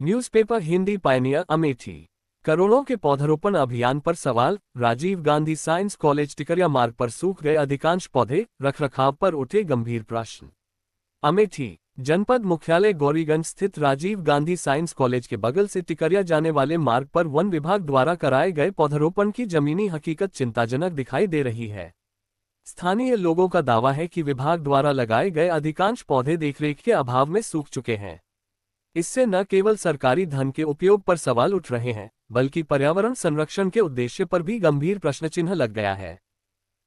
Newspaper Hindi Pioneer Amethi. करोड़ों के पौधारोपण अभियान पर सवाल। राजीव गांधी साइंस कॉलेज टिकरिया मार्ग पर सूख गए अधिकांश पौधे, रखरखाव पर उठे गंभीर प्रश्न। अमेठी जनपद मुख्यालय गौरीगंज स्थित राजीव गांधी साइंस कॉलेज के बगल से टिकरिया जाने वाले मार्ग पर वन विभाग द्वारा कराए गए पौधारोपण की जमीनी हकीकत चिंताजनक दिखाई दे रही है। स्थानीय लोगों का दावा है कि विभाग द्वारा लगाए गए अधिकांश पौधे देखरेख के अभाव में सूख चुके हैं। इससे न केवल सरकारी धन के उपयोग पर सवाल उठ रहे हैं, बल्कि पर्यावरण संरक्षण के उद्देश्य पर भी गंभीर प्रश्नचिन्ह लग गया है।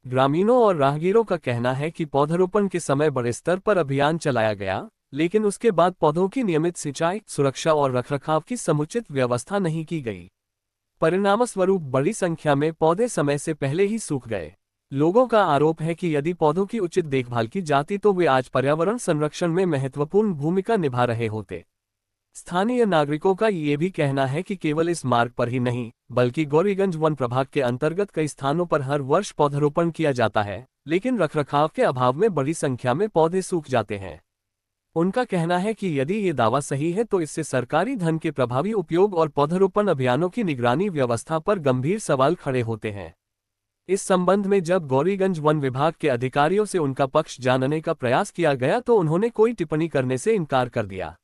ग्रामीणों और राहगीरों का कहना है कि पौधारोपण के समय बड़े स्तर पर अभियान चलाया गया, लेकिन उसके बाद पौधों की नियमित सिंचाई, सुरक्षा और रखरखाव की समुचित व्यवस्था नहीं की गई। परिणामस्वरूप बड़ी संख्या में पौधे समय से पहले ही सूख गए। लोगों का आरोप है कि यदि पौधों की उचित देखभाल की जाती तो वे आज पर्यावरण संरक्षण में महत्वपूर्ण भूमिका निभा रहे होते। स्थानीय नागरिकों का ये भी कहना है कि केवल इस मार्ग पर ही नहीं, बल्कि गौरीगंज वन प्रभाग के अंतर्गत कई स्थानों पर हर वर्ष पौधारोपण किया जाता है, लेकिन रखरखाव के अभाव में बड़ी संख्या में पौधे सूख जाते हैं। उनका कहना है कि यदि ये दावा सही है तो इससे सरकारी धन के प्रभावी उपयोग और पौधारोपण अभियानों की निगरानी व्यवस्था पर गंभीर सवाल खड़े होते हैं। इस संबंध में जब गौरीगंज वन विभाग के अधिकारियों से उनका पक्ष जानने का प्रयास किया गया तो उन्होंने कोई टिप्पणी करने से इनकार कर दिया।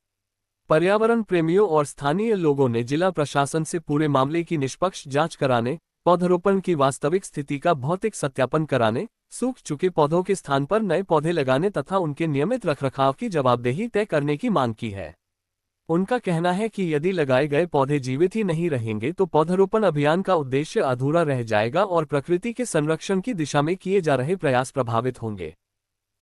पर्यावरण प्रेमियों और स्थानीय लोगों ने जिला प्रशासन से पूरे मामले की निष्पक्ष जांच कराने, पौधारोपण की वास्तविक स्थिति का भौतिक सत्यापन कराने, सूख चुके पौधों के स्थान पर नए पौधे लगाने तथा उनके नियमित रखरखाव की जवाबदेही तय करने की मांग की है। उनका कहना है कि यदि लगाए गए पौधे जीवित ही नहीं रहेंगे तो पौधारोपण अभियान का उद्देश्य अधूरा रह जाएगा और प्रकृति के संरक्षण की दिशा में किए जा रहे प्रयास प्रभावित होंगे।